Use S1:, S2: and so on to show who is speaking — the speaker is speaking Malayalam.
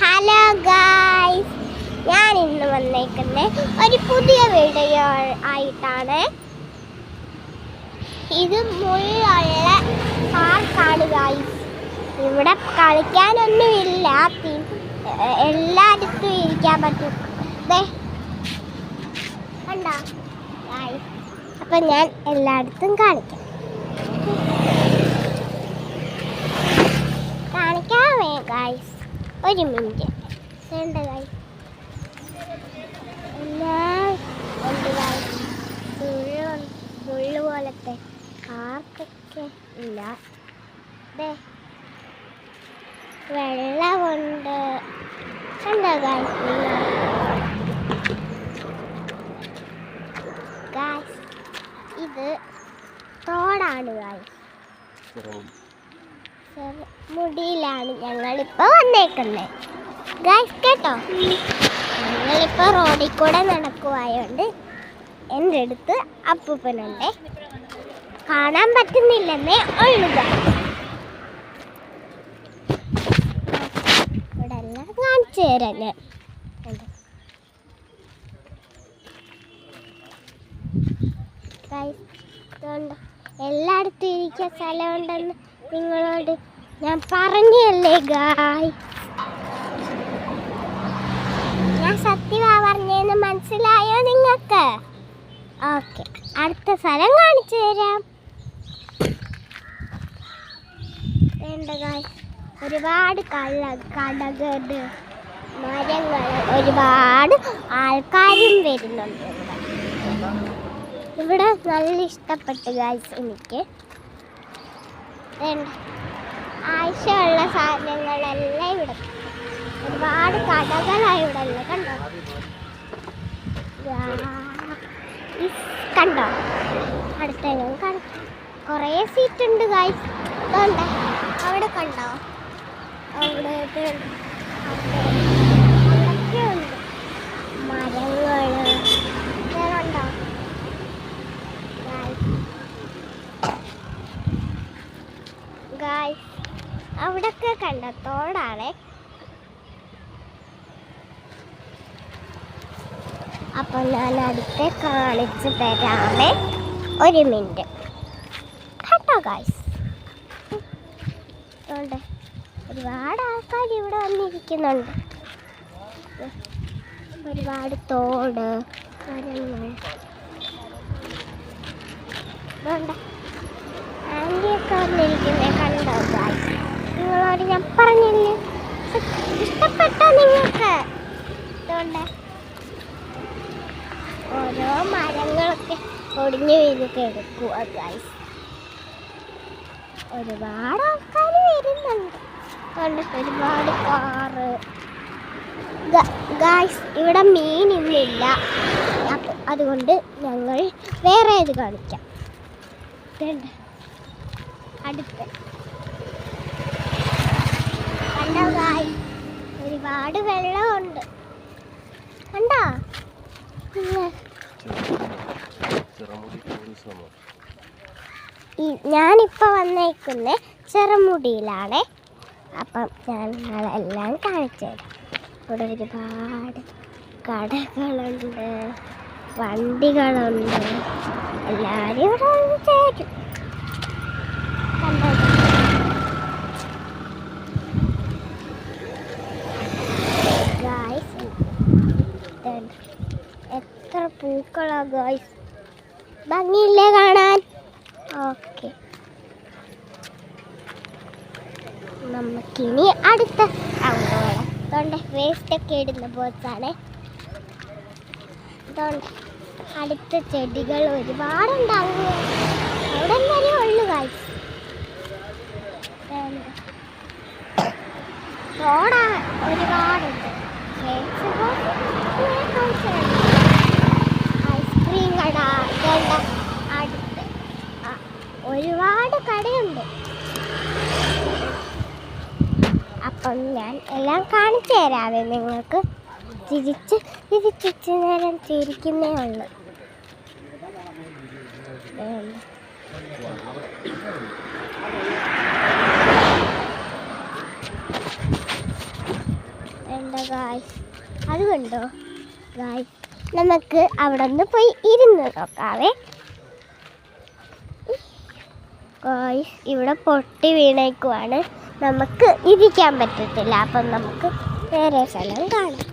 S1: ഹലോ ഗായ്സ്, ഞാൻ ഇന്ന് വന്നേക്കുന്നത് ഒരു പുതിയ വീഡിയോ ആയിട്ടാണ്. ഇത് മുള്ളുള്ള പാർക്കാണ് ഗായ്സ്. ഇവിടെ കളിക്കാനൊന്നുമില്ല, എല്ലായിടത്തും ഇരിക്കാൻ പറ്റും. കണ്ടോ ഗായ്സ്? അപ്പം ഞാൻ എല്ലായിടത്തും കാണിക്കാമേ ഗായ്സ്. ഒരു മിനിറ്റ് വേണ്ട ഗായ്സ്. എല്ലാം ഉണ്ട് ഗായ്സ്. മുള്ളു പോലത്തെ പാർക്കൊക്കെ ഇല്ല. വെള്ളമുണ്ട്. കണ്ടോ ഗായ്സ്? ഗായ്സ്, ഇത് തോടാണ് ഗായ്സ്. മുടിയിലാണ് ഞങ്ങളിപ്പോൾ വന്നേക്കുന്നത് ഗായ്സ്. കേട്ടോ, ഞങ്ങളിപ്പോൾ റോഡിൽ കൂടെ നടക്കുവായോണ്ട് എൻ്റെ അടുത്ത് അപ്പൂപ്പനുണ്ട്. കാണാൻ പറ്റുന്നില്ലെന്നേ ഉള്ളു ഗായ്സ്. ഇവിടെ എല്ലാം കാണിച്ചു തരാം ഞാൻ. ഗായ്സ്, എല്ലായിടത്തും ഇരിക്കാൻ സ്ഥലമുണ്ടെന്ന് നിങ്ങളോട് ഞാൻ പറഞ്ഞല്ലേ ഗായ്സ്. ഞാൻ സത്യമാ പറഞ്ഞതെന്ന് മനസ്സിലായോ നിങ്ങൾക്ക്? ഓക്കെ, അടുത്ത സ്ഥലം കാണിച്ചു തരാം. വേണ്ട ഗായ്സ്, ഒരുപാട് കടകളുണ്ട്, മരങ്ങൾ, ഒരുപാട് ആൾക്കാരും വരുന്നുണ്ട് ഇവിടെ. നല്ല ഇഷ്ടപ്പെട്ടു ഗായ്സ് എനിക്ക്. ആവശ്യമുള്ള സാധനങ്ങളെല്ലാം ഇവിടെ, ഒരുപാട് കടകളാണ് ഇവിടെ ഉള്ളത്. കണ്ടോ? അടുത്ത കുറേ സീറ്റ് ഉണ്ട് ഗായ്സ്. അതുകൊണ്ട് അവിടെ കണ്ടോ? അവിടെ ഉണ്ട് മരങ്ങൾ. കണ്ടോ ഗായ്സ്? അവിടൊക്കെ കണ്ട തോടാണ്. അപ്പം ഞാൻ അടുത്ത് കാണിച്ചു തരാമേ. ഒരു മിനിറ്റ് കേട്ടോ ഗായ്സ്. ഒരുപാട് ആൾക്കാർ ഇവിടെ വന്നിരിക്കുന്നുണ്ട്. ഒരുപാട് തോട്, മരങ്ങൾ. ആൻറ്റിയൊക്കെ വന്നിരിക്കുന്നേ കണ്ടോ ഗായ്സ്? നിങ്ങളോട് ഞാൻ പറഞ്ഞില്ലേ, ഇഷ്ടപ്പെട്ടോ നിങ്ങൾക്ക്? അതുകൊണ്ട് ഓരോ മരങ്ങളൊക്കെ ഒടിഞ്ഞു വീഴൊക്കെ എടുക്കുക ഗായ്സ്. ഒരുപാട് ആൾക്കാർ വരുന്നുണ്ട്. ഒരുപാട് കാറ്. ഗായ്സ്, ഇവിടെ മീനൊന്നുമില്ല, അതുകൊണ്ട് ഞങ്ങൾ വേറെ ഇത് കാണിക്കാം. അടുത്ത് കണ്ടോ ഗായ്സ്? ഒരുപാട് വെള്ളമുണ്ട്. കണ്ടോ? ഞാനിപ്പോൾ വന്നേക്കുന്നത് ചെറുമുടിയിലാണ്. അപ്പം ഞാൻ നിങ്ങളെല്ലാം കാണിച്ചു തരാം. ഇവിടെ ഒരുപാട് കടകളുണ്ട്, വണ്ടികളുണ്ട്. എല്ലാവരും ഇവിടെ വന്ന് ചേരും. ഗായ്സ്, എത്ര പൂക്കളാ ഗായ്സ്! ഭംഗിയില്ലേ കാണാൻ? ഓക്കെ, നമുക്കിനി അടുത്ത അതുകൊണ്ട് വേസ്റ്റൊക്കെ ഇടുന്ന ബോക്സാണ്. അതുകൊണ്ട് അടുത്ത ചെടികൾ ഒരുപാടുണ്ടാവും. അവിടെ വരെ ഉള്ളു ഗായ്സ്. റോഡാ ഒരുപാടുണ്ട്. ഐസ്ക്രീം കട, അടുത്ത് ഒരുപാട് കടയുണ്ട്. അപ്പം ഞാൻ എല്ലാം കാണിച്ചു തരാവേ നിങ്ങൾക്ക്. തിരിച്ച് നേരം ചിരിക്കുന്നേ ഉള്ളു. എന്താ ഗായ്സ്, അത് കണ്ടോ ഗായ്സ്? നമുക്ക് അവിടെ നിന്ന് പോയി ഇരുന്ന് നോക്കാവേ ഗായ്സ്. ഇവിടെ പൊട്ടി വീണേക്കുവാണ്, നമുക്ക് ഇരിക്കാൻ പറ്റത്തില്ല. അപ്പം നമുക്ക് വേറെ സ്ഥലം കാണാം.